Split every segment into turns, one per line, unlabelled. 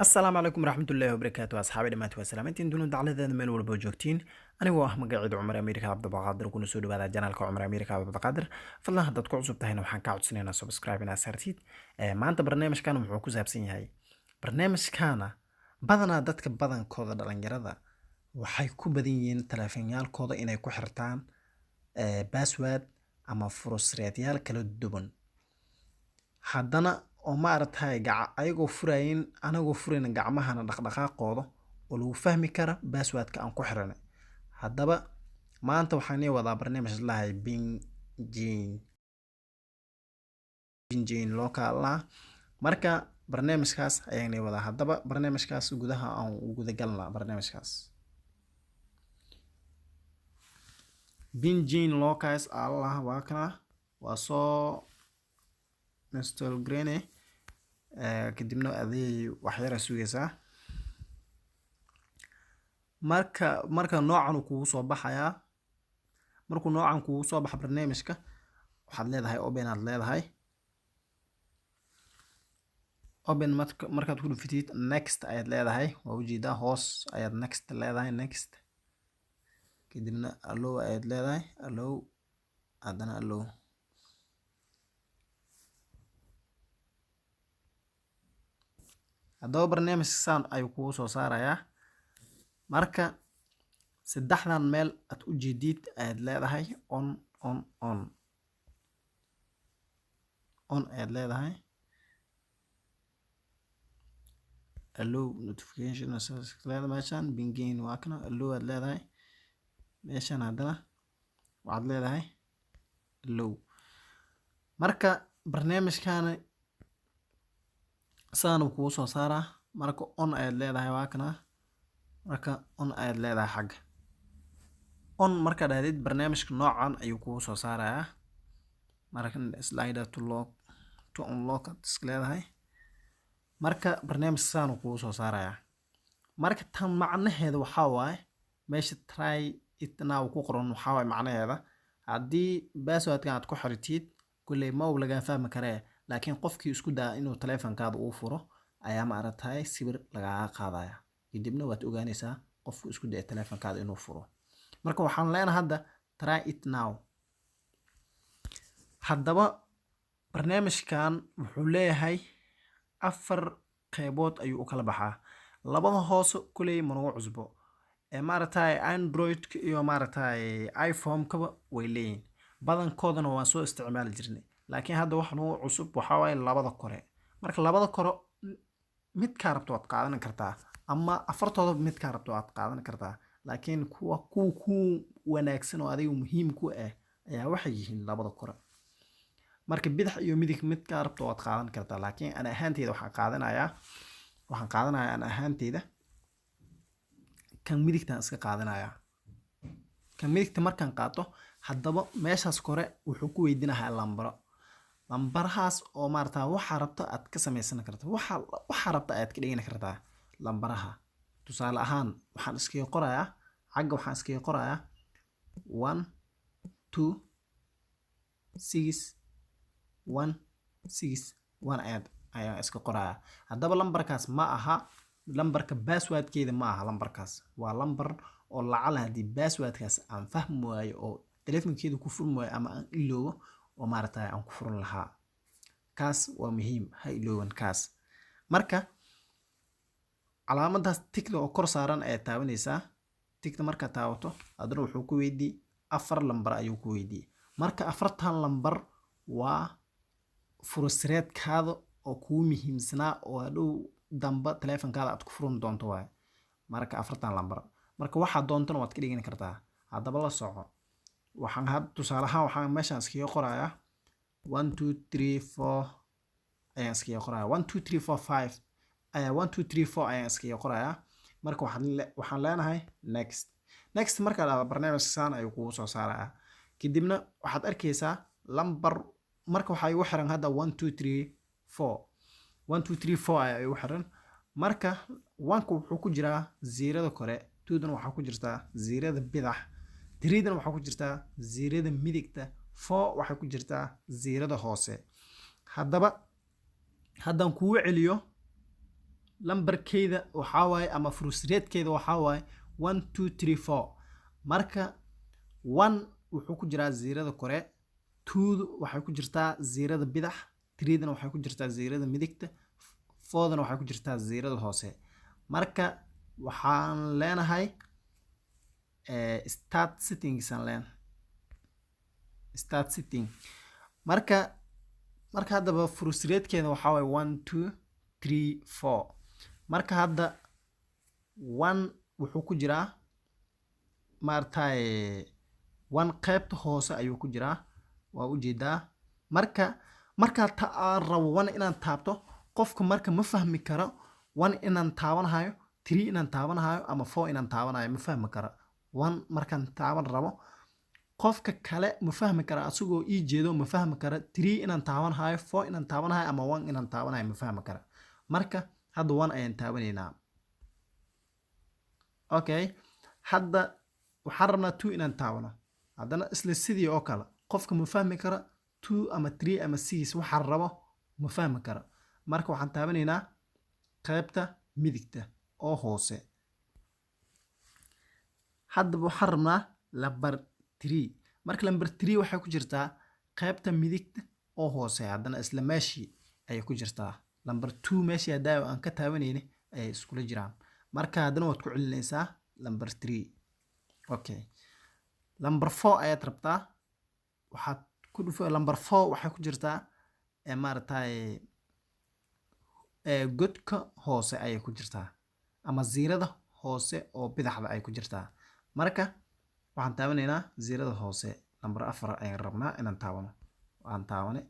السلام عليكم ورحمة الله وبركاته أصحابي دمات وسلامتين دون دعلة ميل والبو joogtiin anigoo ah magacayda Cumar Ameerika Cabdibaqaadir kuna soo dhawaada janaalka Cumar Ameerika Cabdibaqaadir fadlan haddaad ku cusub tahayna waxaan ka codsanaynaa subscribe inaad saartid maanta barnaamijkan wuxuu ku saabsan yahay barnaamijkana badanaa dadka badankooda dhalinyarada waxay ku badan yihiin taleefanyaalkooda inay ku xirtaan password ama furusreedyaal kala duwan haddana oo maaragtay ayagoo furayin anagoo furayna gacmahana dhaqdhaqaaqooda oo lagu fahmi kara passwordka aan ku xiranay haddaba maanta waxaan wadaa barnaamij lahay binjin local marka barnaamijkaas ayaan wadaa haddaba barnaamijkaas gudaha aan guda galnaa barnaamijkaas binjin locals allah waa kana waa soo install grene kadibna aday waxyara sugaysaa marka noocan uu kugu soo baxayaa markuu noocan kugu soo bax barnaamijka waxaad leedahay open aad leedahay open markaad ku dhufatid next ayaad leedahay waa ujeedaa hoos ayaad next leedahay next kadibna allow ayaad leedahay allow haddana allow haddaba barnaamijka saan ayuu kugu soo saarayaa marka saddexdan meel aad u jeedid ayaad leedahay on ayaad leedahay allow notification meeshan bingain waa kana allow aad leedahay meeshan haddana waxaad leedahay allow marka barnaamijkana saan uu kugu soo saaraa marka on ayaad leedahay waa kana marka on ayaad leedahay xagga on marka dhaadid barnaamijka noocan ayuu kugu soo saarayaa marka slider to unlock iska leedahay marka barnaamijka saan uu kugu soo saarayaa marka tan macnaheedu waxaa waaye meesha try it now ku qoran waxaa waaye macnaheeda haddii passwordkan aad ku xiritid kulley ma laga fahmi karee laakiin qofkii isku daa inuu taleefankaada uu furo ayaa maaragtay sawir lagaaga qaadaya kadibna waad ogaanaysaa qofku isku daa taleefankaada inuu furo marka waxaan leenahay hadda try it now haddaba barnaamijkan wuxuu leeyahay 4 qaybood ayuu u kala baxaa labada hoose kuley manugu cusbo maaragtay android iyo maaragtay iphone kaba way leeyihiin badankoodana waan soo isticmaali jirnay laakiin hadda waxa noo cusub waxa waaye labada kore marka labada kore mid ka rabto waad qaadan kartaa ama afartooda mid ka rabto waad qaadan kartaa laakiin kuwa ku wanaagsan oo adiga muhiim ku ah ayaa waxay yihiin labada kore marka bidix iyo midig mid ka rabto waad qaadan kartaa laakiin ana ahaanteeda waxaan qaadanayaa ana ahaanteeda kan midigta iska qaadanayaa kan midigta markaan qaato haddaba meeshaas kore wuxuu ku weydiinayaa lambarahaas oo maaragtay waxa rabto aad ka samaysan kartaa waxa rabto aad ka dhigin kartaa lambaraha tusaale ahaan waxaan iskaga qorayaa xagga waxaan iskaga qorayaa 1 2 6 1 6 1 ayaan iska qorayaa haddaba lambarkaas ma aha lambarka passwordkeeda ma aha lambarkaas waa lambar oo lacala haddii passwordkaas aan fahmi waayo oo taleefankeedu ku furmi waayo ama aan iloobo oo maaragtay aan ku furan lahaa kaas waa muhiim ha ilooban kaas marka calaamadaas tigta oo kor saaran ay taabanaysaa tigta marka taabato adna wuxuu ku weydii 4 lambar ayuu ku weydii marka 4tan lambar waa furusreedkaada oo kugu muhiimsanaa oo hadhow damba taleefankaada aad ku furan doonto waay marka 4tan lambar marka waxa doontana waad ka dhigin kartaa haddaba la soco waxaan had tusaale ahaan waxaan meeshaan iskaga qorayaa 1 2 3 4 ayaan iskaga qorayaa 1 2 3 4 5 1 2 3 4 ayaan iskaga qorayaa marka waxaan leenahay next marka la barnaamijka saan ayuu kugu soo saarayaa kadibna waxaad arkaysaa lambar marka waxa ugu xiran hadda 1 2 3 4 1 2 3 4 ayaa ugu xiran marka 1ku wuxuu ku jiraa zeerada kore 2dan waxa ku jirtaa zeerada bidax 3dan waxa ku jirtaa zeerada midigta 4 waxa ku jirtaa zeerada hoose haddaba haddaan kugu celiyo lambarkeeda waxaa waaye ama frustratekeeda waxaa waaye 1 2 3 4 marka 1 wuxuu ku jiraa zeerada kore, 2 waxay ku jirtaa zeerada bidax, 3 waxay ku jirtaa zeerada midigta, 4 waxay ku jirtaa zeerada hoose. marka waxaan leenahay start settings aan leenahay start setting. marka haddaba frustratekeeda waxaa waaye 1 2 3 4 marka hadda 1 wuxuu ku jiraa maartay 1 qaybta hoose ayuu ku jiraa, waa u jeedaa. marka rabo 1 inaan taabto, qofka marka ma fahmi karo 1 inaan taabanayo, 3 inaan taabanayo ama 4 inaan taabanayo ma fahmi karo. 1 markaan taaban rabo, qofka kale ma fahmi kara, asagoo ii jeedo ma fahmi kara 3 inaan taabanayo, 4 inaan taabanayo ama 1 inaan taabanayo ma fahmi kara. marka hadda 1 ayaan taabanaynaa. okay, hadda waxaan rabnaa 2 inaan taabano, haddana isla sidii oo kale qofka ma fahmi kara 2 ama 3 ama 6 waxaan rabo ma fahmi kara. marka waxaan taabanaynaa qaybta midigta oo hoose. haddaba waxaan rabnaa lambar 3. marka lambar 3 waxay ku jirtaa qaybta midigta oo hoose, haddana isla meeshii ayay ku jirtaa. lambar 2 meeshii hadaayo aan ka taabanayni ayay iskula jiraan. marka haddana waad ku celinaysaa lambar 3. okay, lambar 4 ayaad rabtaa, waxaad ku dhufo lambar 4 waxay ku jirtaa maaragtay godka hoose ayay ku jirtaa ama zeerada hoose oo bidaxda ay ku jirtaa. marka waxaan taabanaynaa zeerada hoose, lambar 4 ayaan rabnaa inaan taabano. waan taabane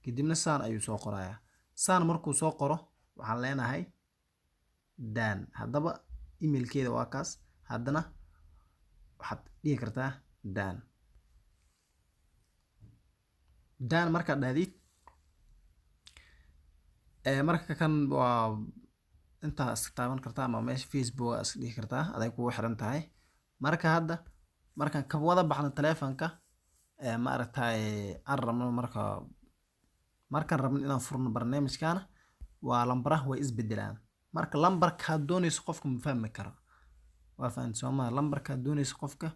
kadibna saan ayuu soo qorayaa. saan markuu soo qoro waxaan leenahay dan. haddaba emailkeeda waa kaas. haddana waxaad dhihi kartaa dan markaad dhahdid, marka kan waa intaa iska taaban kartaa ama meesha Facebook iska dhihi kartaa, aday kugu xiran tahay. marka hadda markaan ka wada baxno taleefanka maaragtay aan rabno markaan rabno inaan furno barnaamijkaana, waa lambaraha way isbedelaan. marka lambarkaad doonayso qofka ma fahmi karo, waa fahanti soomaa, lambarkaad doonayso qofka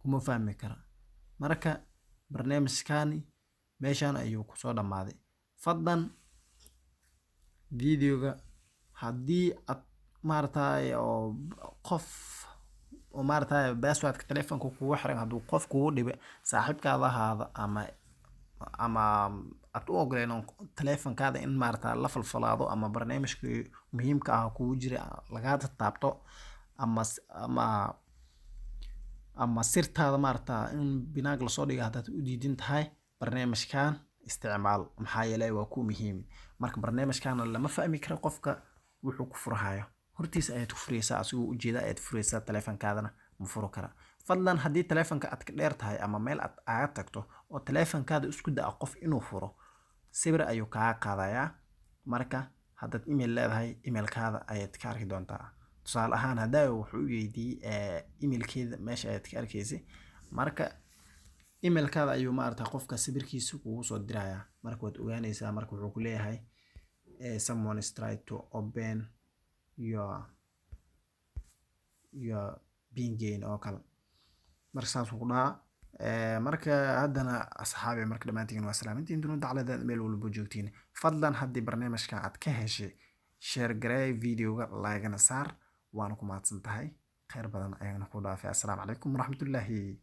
kuma fahmi kara. marka barnaamijkaani meeshaan ayuu kusoo dhammaaday. fadlan videoga haddii aad maaragtay oo qof oo maaragtay passwordka taleefanka kugu xiran hadduu qof kugu dhibe, saaxiibkaada ahaada ama aad u ogoleen taleefankaada in maaragtay la falfalaado ama barnaamijkii muhiimka ah kugu jira lagaa taabto ama sirtaada maaragtay in binaag lasoo dhigo haddaad u diidin tahay, barnaamijkan isticmaal, maxaa yeelay waa ku muhiim. marka barnaamijkaana lama fahmi karo qofka wuxuu ku furahayo, hortiisa ayaad ku furaysaa, asigoo ujeeda ayaad furaysaa, taleefankaadana ma furo kara. fadlan haddii taleefanka aad ka dheer tahay ama meel aad aaga tagto oo taleefankaada isku daa qof inuu furo, sawir ayuu kaaga qaadayaa. marka haddaad email leedahay, emailkaada ayaad ka arki doontaa. tusaale ahaan hadaayo wuxuu weydiiyey emailkeeda meesha ayaad ka arkaysay, marka emailkaada ayuu maaragtay qofka sawirkiisa kugu soo dirayaa. marka waad ogaanaysaa. marka wuxuu ku leeyahay someone is trying to open your pin oo kale. marka saas ku dhaha. marka haddana asxaabi, marka dhammaantiin waa salaamintiin dunida dacaladeeda meel walba joogtiin. fadlan haddii barnaamijka aad ka heshay, share gareey videoga, like-na saar, waana ku mahadsan tahay. khayr badan ayaan ku dhaafay. assalaamu calaykum waraxmatullaahi